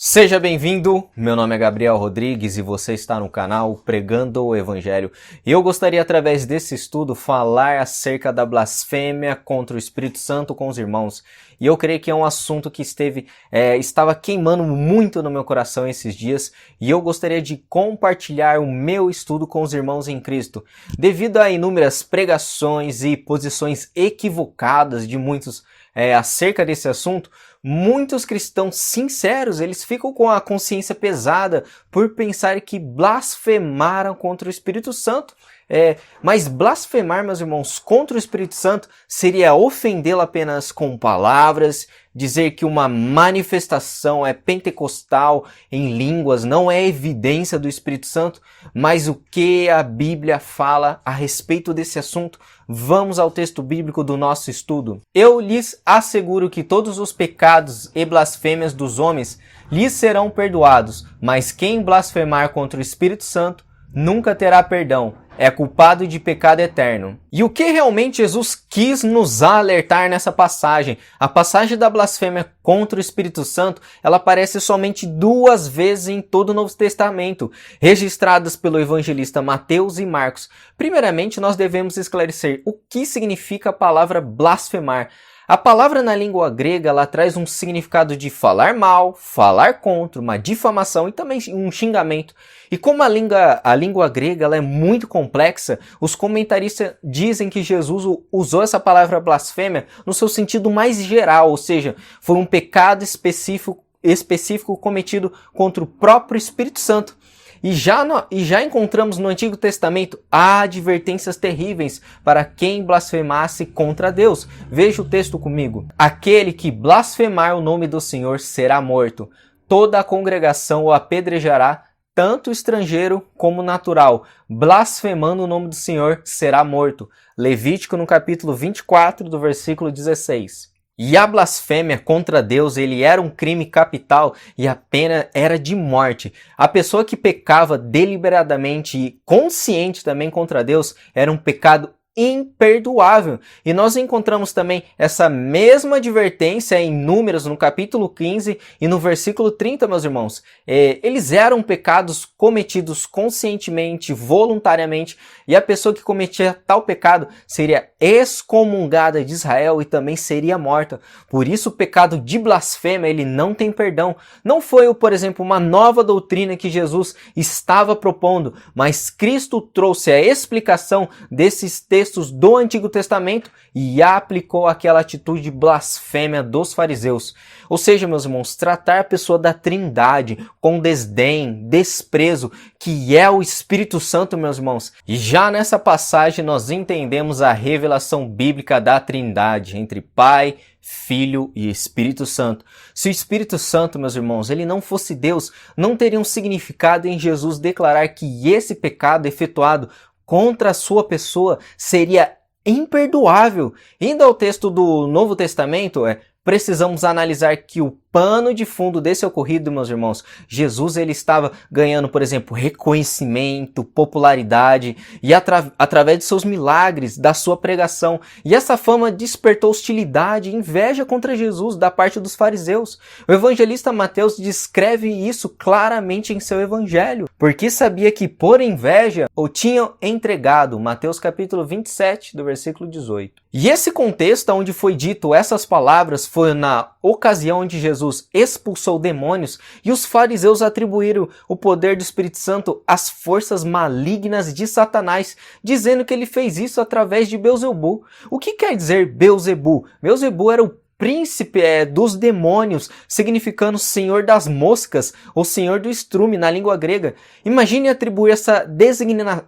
Seja bem-vindo, meu nome é Gabriel Rodrigues e você está no canal Pregando o Evangelho. E eu gostaria, através desse estudo, falar acerca da blasfêmia contra o Espírito Santo com os irmãos. E eu creio que é um assunto que estava queimando muito no meu coração esses dias, e eu gostaria de compartilhar o meu estudo com os irmãos em Cristo. Devido a inúmeras pregações e posições equivocadas de muitos acerca desse assunto, muitos cristãos sinceros, eles ficam com a consciência pesada por pensar que blasfemaram contra o Espírito Santo. Mas blasfemar, meus irmãos, contra o Espírito Santo seria ofendê-lo apenas com palavras, dizer que uma manifestação pentecostal em línguas não é evidência do Espírito Santo. Mas o que a Bíblia fala a respeito desse assunto? Vamos ao texto bíblico do nosso estudo. Eu lhes asseguro que todos os pecados e blasfêmias dos homens lhes serão perdoados, mas quem blasfemar contra o Espírito Santo nunca terá perdão, é culpado de pecado eterno. E o que realmente Jesus quis nos alertar nessa passagem? A passagem da blasfêmia contra o Espírito Santo, ela aparece somente 2 vezes em todo o Novo Testamento, registradas pelo evangelista Mateus e Marcos. Primeiramente, nós devemos esclarecer o que significa a palavra blasfemar. A palavra na língua grega, ela traz um significado de falar mal, falar contra, uma difamação e também um xingamento. E como a língua grega ela é muito complexa, os comentaristas dizem que Jesus usou essa palavra blasfêmia no seu sentido mais geral, ou seja, foi um pecado específico cometido contra o próprio Espírito Santo. E já encontramos no Antigo Testamento advertências terríveis para quem blasfemasse contra Deus. Veja o texto comigo. Aquele que blasfemar o nome do Senhor será morto. Toda a congregação o apedrejará, tanto estrangeiro como natural. Blasfemando o nome do Senhor será morto. Levítico no capítulo 24, do versículo 16. E a blasfêmia contra Deus, ele era um crime capital e a pena era de morte. A pessoa que pecava deliberadamente e consciente também contra Deus era um pecado imperdoável. E nós encontramos também essa mesma advertência em Números, no capítulo 15 e no versículo 30, meus irmãos. Eles eram pecados cometidos conscientemente, voluntariamente, e a pessoa que cometia tal pecado seria excomungada de Israel e também seria morta. Por isso o pecado de blasfêmia, ele não tem perdão. Não foi, por exemplo, uma nova doutrina que Jesus estava propondo, mas Cristo trouxe a explicação desses textos do Antigo Testamento e aplicou aquela atitude de blasfêmia dos fariseus. Ou seja, meus irmãos, tratar a pessoa da Trindade com desdém, desprezo, que é o Espírito Santo, meus irmãos. E já nessa passagem nós entendemos a revelação bíblica da Trindade entre Pai, Filho e Espírito Santo. Se o Espírito Santo, meus irmãos, ele não fosse Deus, não teria um significado em Jesus declarar que esse pecado efetuado contra a sua pessoa seria imperdoável. Indo ao texto do Novo Testamento, precisamos analisar que o pano de fundo desse ocorrido, meus irmãos, Jesus ele estava ganhando, por exemplo, reconhecimento, popularidade e através de seus milagres, da sua pregação. E essa fama despertou hostilidade e inveja contra Jesus da parte dos fariseus. O evangelista Mateus descreve isso claramente em seu evangelho, porque sabia que por inveja o tinham entregado. Mateus capítulo 27, do versículo 18. E esse contexto onde foi dito essas palavras foi na ocasião onde Jesus expulsou demônios e os fariseus atribuíram o poder do Espírito Santo às forças malignas de Satanás, dizendo que ele fez isso através de Belzebu. O que quer dizer Belzebu? Belzebu era o príncipe dos demônios, significando senhor das moscas ou senhor do estrume na língua grega. Imagine atribuir essa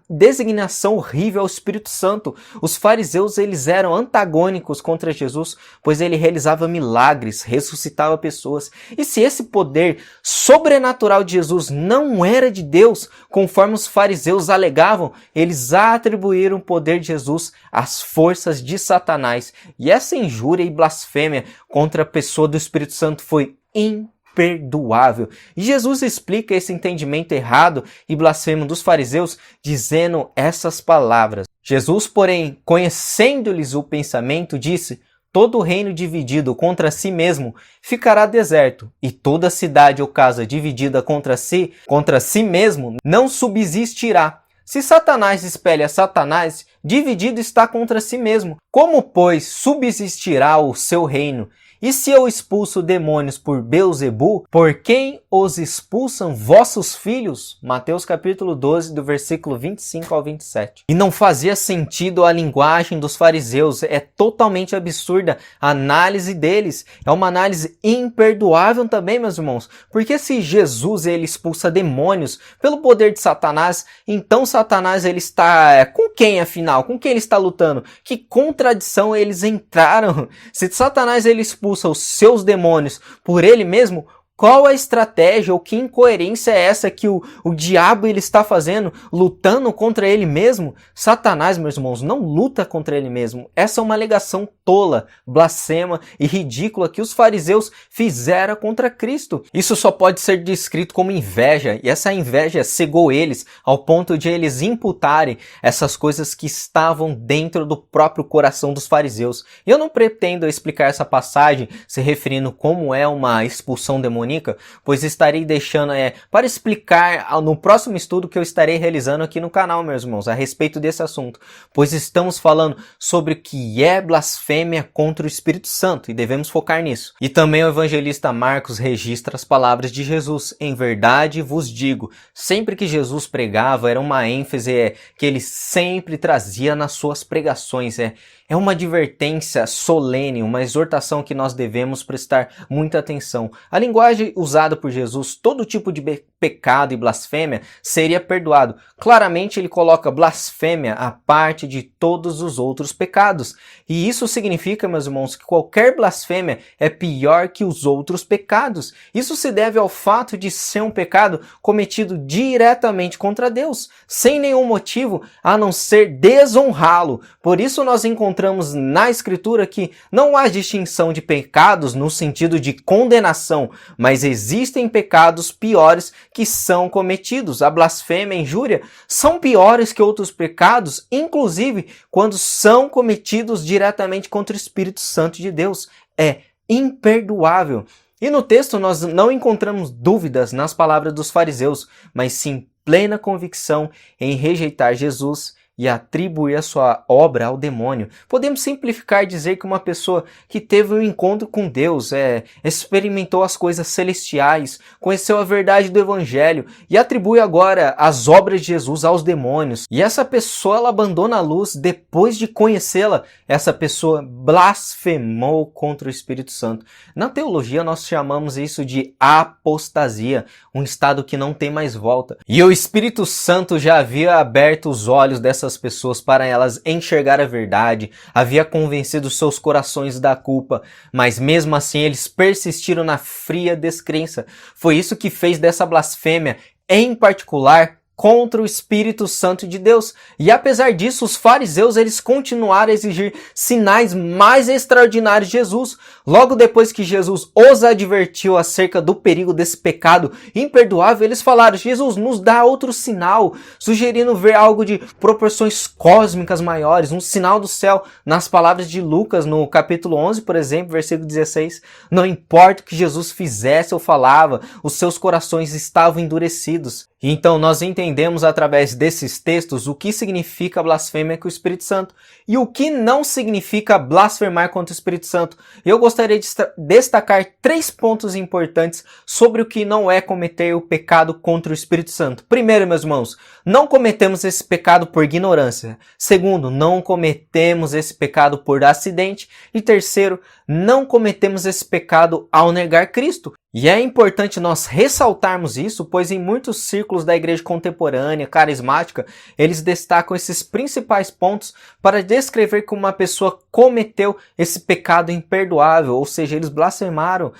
designação horrível ao Espírito Santo. Os fariseus eles eram antagônicos contra Jesus, pois ele realizava milagres, ressuscitava pessoas. E se esse poder sobrenatural de Jesus não era de Deus, conforme os fariseus alegavam, eles atribuíram o poder de Jesus às forças de Satanás. E essa injúria e blasfêmia contra a pessoa do Espírito Santo foi imperdoável. E Jesus explica esse entendimento errado e blasfemo dos fariseus dizendo essas palavras. Jesus, porém, conhecendo-lhes o pensamento, disse: todo reino dividido contra si mesmo ficará deserto, e toda cidade ou casa dividida contra si mesmo não subsistirá. Se Satanás espelha Satanás, dividido está contra si mesmo. Como, pois, subsistirá o seu reino? E se eu expulso demônios por Beelzebu, por quem os expulsam vossos filhos? Mateus capítulo 12, do versículo 25 ao 27. E não fazia sentido a linguagem dos fariseus, é totalmente absurda a análise deles. É uma análise imperdoável também, meus irmãos. Porque se Jesus ele expulsa demônios pelo poder de Satanás, então Satanás ele está com quem afinal? Com quem ele está lutando? Que contradição eles entraram? Se Satanás ele expulsa os seus demônios por ele mesmo, qual a estratégia ou que incoerência é essa que o diabo ele está fazendo, lutando contra ele mesmo? Satanás, meus irmãos, não luta contra ele mesmo. Essa é uma alegação tola, blasfema e ridícula que os fariseus fizeram contra Cristo. Isso só pode ser descrito como inveja, e essa inveja cegou eles ao ponto de eles imputarem essas coisas que estavam dentro do próprio coração dos fariseus. E eu não pretendo explicar essa passagem se referindo como é uma expulsão demoníaca, pois estarei deixando para explicar no próximo estudo que eu estarei realizando aqui no canal, meus irmãos, a respeito desse assunto, pois estamos falando sobre o que é blasfêmia contra o Espírito Santo e devemos focar nisso. E também o evangelista Marcos registra as palavras de Jesus: em verdade vos digo. Sempre que Jesus pregava, era uma ênfase que ele sempre trazia nas suas pregações. É uma advertência solene, uma exortação que nós devemos prestar muita atenção. A linguagem usada por Jesus, todo tipo de pecado e blasfêmia seria perdoado. Claramente ele coloca blasfêmia à parte de todos os outros pecados. E isso significa, meus irmãos, que qualquer blasfêmia é pior que os outros pecados. Isso se deve ao fato de ser um pecado cometido diretamente contra Deus, sem nenhum motivo a não ser desonrá-lo. Por isso nós encontramos na Escritura que não há distinção de pecados no sentido de condenação, mas existem pecados piores que são cometidos. A blasfêmia e a injúria são piores que outros pecados, inclusive quando são cometidos diretamente contra o Espírito Santo de Deus. É imperdoável. E no texto nós não encontramos dúvidas nas palavras dos fariseus, mas sim plena convicção em rejeitar Jesus e atribuir a sua obra ao demônio. Podemos simplificar e dizer que uma pessoa que teve um encontro com Deus, experimentou as coisas celestiais, conheceu a verdade do Evangelho e atribui agora as obras de Jesus aos demônios. E essa pessoa ela abandona a luz depois de conhecê-la. Essa pessoa blasfemou contra o Espírito Santo. Na teologia nós chamamos isso de apostasia, um estado que não tem mais volta. E o Espírito Santo já havia aberto os olhos dessas pessoas para elas enxergar a verdade, havia convencido seus corações da culpa, mas mesmo assim eles persistiram na fria descrença. Foi isso que fez dessa blasfêmia, em particular, contra o Espírito Santo de Deus. E apesar disso, os fariseus eles continuaram a exigir sinais mais extraordinários de Jesus. Logo depois que Jesus os advertiu acerca do perigo desse pecado imperdoável, eles falaram: Jesus, nos dá outro sinal, sugerindo ver algo de proporções cósmicas maiores, um sinal do céu. Nas palavras de Lucas, no capítulo 11, por exemplo, versículo 16, não importa o que Jesus fizesse ou falava, os seus corações estavam endurecidos. Então nós entendemos através desses textos o que significa blasfêmia com o Espírito Santo e o que não significa blasfemar contra o Espírito Santo. Eu gostaria de destacar 3 pontos importantes sobre o que não é cometer o pecado contra o Espírito Santo. Primeiro, meus irmãos, não cometemos esse pecado por ignorância. Segundo, não cometemos esse pecado por acidente. E terceiro, não cometemos esse pecado ao negar Cristo. E é importante nós ressaltarmos isso, pois em muitos círculos da igreja contemporânea, carismática, eles destacam esses principais pontos para descrever como uma pessoa cometeu esse pecado imperdoável, ou seja, eles blasfemaram.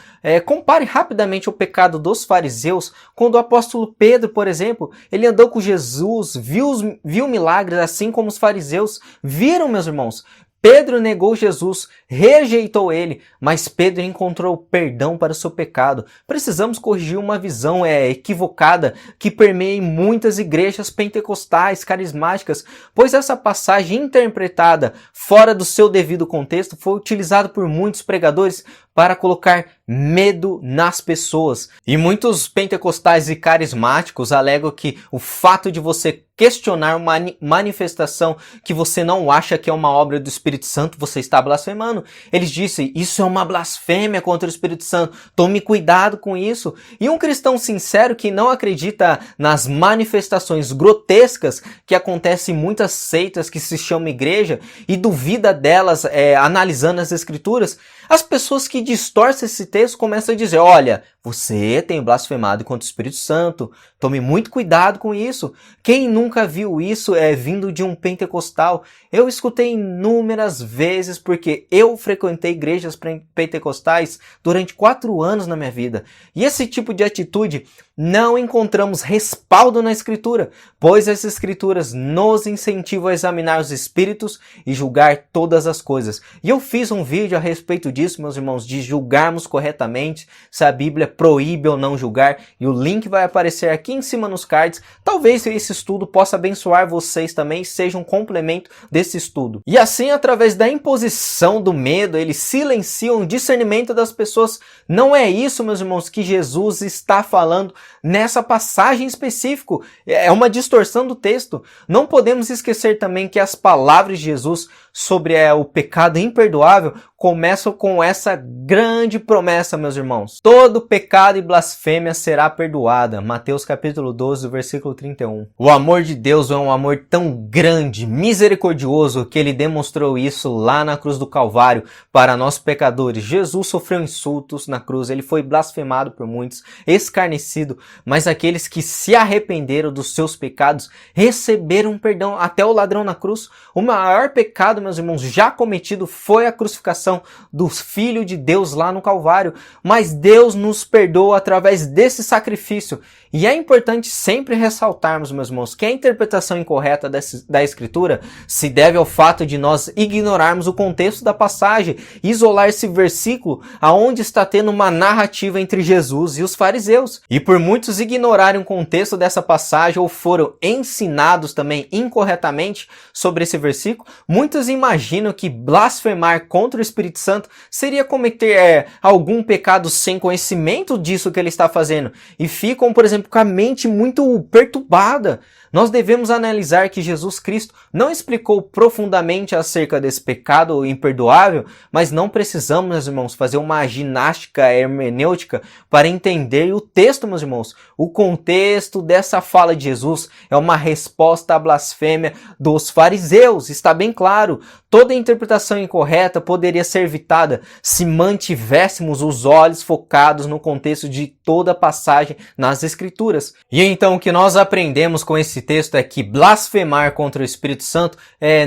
Compare rapidamente o pecado dos fariseus, quando o apóstolo Pedro, por exemplo, ele andou com Jesus, viu milagres assim como os fariseus viram, meus irmãos. Pedro negou Jesus, rejeitou ele, mas Pedro encontrou perdão para o seu pecado. Precisamos corrigir uma visão equivocada que permeia em muitas igrejas pentecostais, carismáticas, pois essa passagem interpretada fora do seu devido contexto foi utilizada por muitos pregadores para colocar medo nas pessoas. E muitos pentecostais e carismáticos alegam que o fato de você questionar uma manifestação que você não acha que é uma obra do Espírito Santo, você está blasfemando. Eles dizem, isso é uma blasfêmia contra o Espírito Santo, tome cuidado com isso. E um cristão sincero que não acredita nas manifestações grotescas que acontecem em muitas seitas que se chamam igreja e duvida delas analisando as escrituras, as pessoas que distorcem esse texto começam a dizer, olha, você tem blasfemado contra o Espírito Santo, tome muito cuidado com isso. Quem nunca viu isso vindo de um pentecostal? Eu escutei inúmeras vezes porque eu frequentei igrejas pentecostais durante 4 anos na minha vida. E esse tipo de atitude não encontramos respaldo na Escritura, pois as Escrituras nos incentivam a examinar os espíritos e julgar todas as coisas. E eu fiz um vídeo a respeito disso, meus irmãos, de julgarmos corretamente, se a Bíblia proíbe ou não julgar, e o link vai aparecer aqui em cima nos cards. Talvez esse estudo possa abençoar vocês também e seja um complemento desse estudo. E assim, através da imposição do medo, eles silenciam o discernimento das pessoas. Não é isso, meus irmãos, que Jesus está falando nessa passagem específica. É uma distorção do texto. Não podemos esquecer também que as palavras de Jesus sobre o pecado imperdoável começam com essa grande promessa, meus irmãos. Todo pecado e blasfêmia será perdoada. Mateus capítulo 12, versículo 31. O amor de Deus é um amor tão grande, misericordioso, que ele demonstrou isso lá na cruz do Calvário para nós pecadores. Jesus sofreu insultos na cruz, ele foi blasfemado por muitos, escarnecido, mas aqueles que se arrependeram dos seus pecados receberam perdão. Até o ladrão na cruz. O maior pecado, meus irmãos, já cometido foi a crucificação do Filho de Deus lá no Calvário, mas Deus nos perdoa através desse sacrifício. E é importante sempre ressaltarmos, meus irmãos, que a interpretação incorreta da Escritura se deve ao fato de nós ignorarmos o contexto da passagem, isolar esse versículo aonde está tendo uma narrativa entre Jesus e os fariseus. E por muitos ignorarem o contexto dessa passagem ou foram ensinados também incorretamente sobre esse versículo, muitos imaginam que blasfemar contra o Espírito Santo seria cometer algum pecado sem conhecimento disso que ele está fazendo e ficam, por exemplo, com a mente muito perturbada. Nós devemos analisar que Jesus Cristo não explicou profundamente acerca desse pecado imperdoável, mas não precisamos, meus irmãos, fazer uma ginástica hermenêutica para entender o texto, meus irmãos. O contexto dessa fala de Jesus é uma resposta à blasfêmia dos fariseus. Está bem claro. Toda interpretação incorreta poderia ser evitada se mantivéssemos os olhos focados no contexto de toda a passagem nas Escrituras. E então o que nós aprendemos com esse texto é que blasfemar contra o Espírito Santo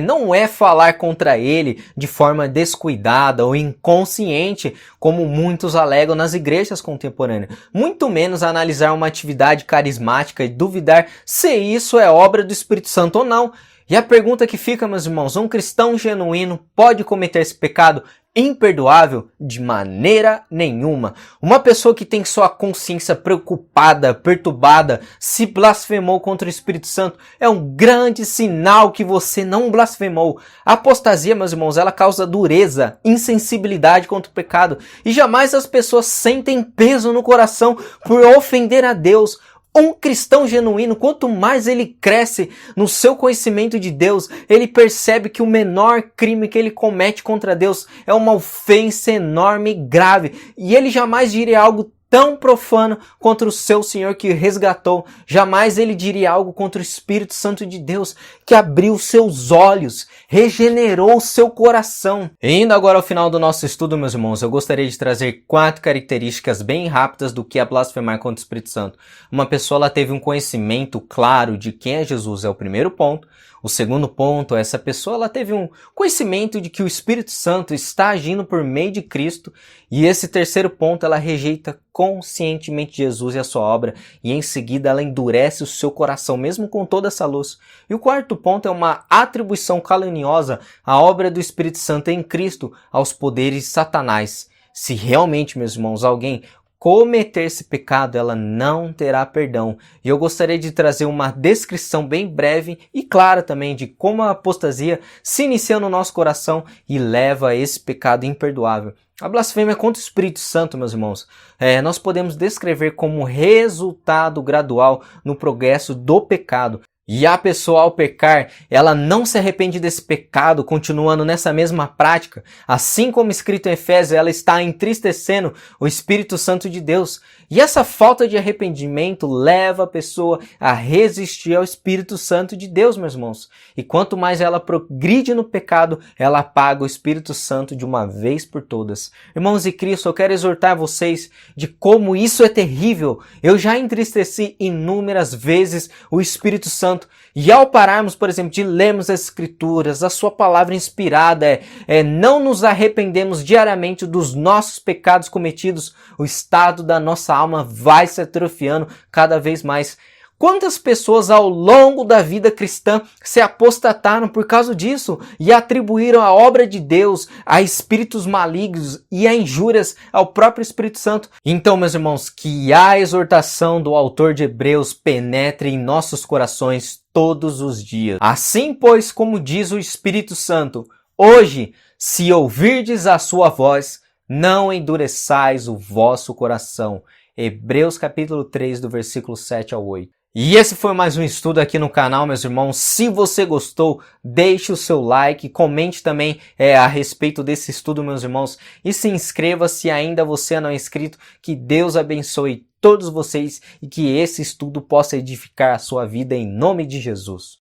não é falar contra ele de forma descuidada ou inconsciente, como muitos alegam nas igrejas contemporâneas. Muito menos analisar uma atividade carismática e duvidar se isso é obra do Espírito Santo ou não. E a pergunta que fica, meus irmãos, um cristão genuíno pode cometer esse pecado imperdoável? De maneira nenhuma. Uma pessoa que tem sua consciência preocupada, perturbada, se blasfemou contra o Espírito Santo, é um grande sinal que você não blasfemou. A apostasia, meus irmãos, ela causa dureza, insensibilidade contra o pecado, e jamais as pessoas sentem peso no coração por ofender a Deus. Um cristão genuíno, quanto mais ele cresce no seu conhecimento de Deus, ele percebe que o menor crime que ele comete contra Deus é uma ofensa enorme e grave. E ele jamais diria algo tão profano contra o seu Senhor que resgatou. Jamais ele diria algo contra o Espírito Santo de Deus, que abriu seus olhos, regenerou o seu coração. E indo agora ao final do nosso estudo, meus irmãos, eu gostaria de trazer 4 características bem rápidas do que é blasfemar contra o Espírito Santo. Uma pessoa ela teve um conhecimento claro de quem é Jesus, é o primeiro ponto. O segundo ponto, essa pessoa ela teve um conhecimento de que o Espírito Santo está agindo por meio de Cristo. E esse terceiro ponto, ela rejeita conscientemente Jesus e a sua obra. E em seguida ela endurece o seu coração, mesmo com toda essa luz. E o quarto ponto é uma atribuição caluniosa à obra do Espírito Santo em Cristo aos poderes de Satanás. Se realmente, meus irmãos, alguém cometer esse pecado, ela não terá perdão. E eu gostaria de trazer uma descrição bem breve e clara também de como a apostasia se inicia no nosso coração e leva a esse pecado imperdoável. A blasfêmia contra o Espírito Santo, meus irmãos, nós podemos descrever como resultado gradual no progresso do pecado. E a pessoa, ao pecar, ela não se arrepende desse pecado, continuando nessa mesma prática. Assim como escrito em Efésios, ela está entristecendo o Espírito Santo de Deus. E essa falta de arrependimento leva a pessoa a resistir ao Espírito Santo de Deus, meus irmãos. E quanto mais ela progride no pecado, ela apaga o Espírito Santo de uma vez por todas. Irmãos em Cristo, eu quero exortar vocês de como isso é terrível. Eu já entristeci inúmeras vezes o Espírito Santo. E ao pararmos, por exemplo, de lermos as Escrituras, a sua palavra inspirada, não nos arrependemos diariamente dos nossos pecados cometidos, o estado da nossa alma vai se atrofiando cada vez mais. Quantas pessoas ao longo da vida cristã se apostataram por causa disso e atribuíram a obra de Deus a espíritos malignos e a injúrias ao próprio Espírito Santo? Então, meus irmãos, que a exortação do autor de Hebreus penetre em nossos corações todos os dias. Assim, pois, como diz o Espírito Santo, hoje, se ouvirdes a sua voz, não endureçais o vosso coração. Hebreus capítulo 3, do versículo 7 ao 8. E esse foi mais um estudo aqui no canal, meus irmãos. Se você gostou, deixe o seu like, comente também a respeito desse estudo, meus irmãos. E se inscreva se ainda você não é inscrito. Que Deus abençoe todos vocês e que esse estudo possa edificar a sua vida em nome de Jesus.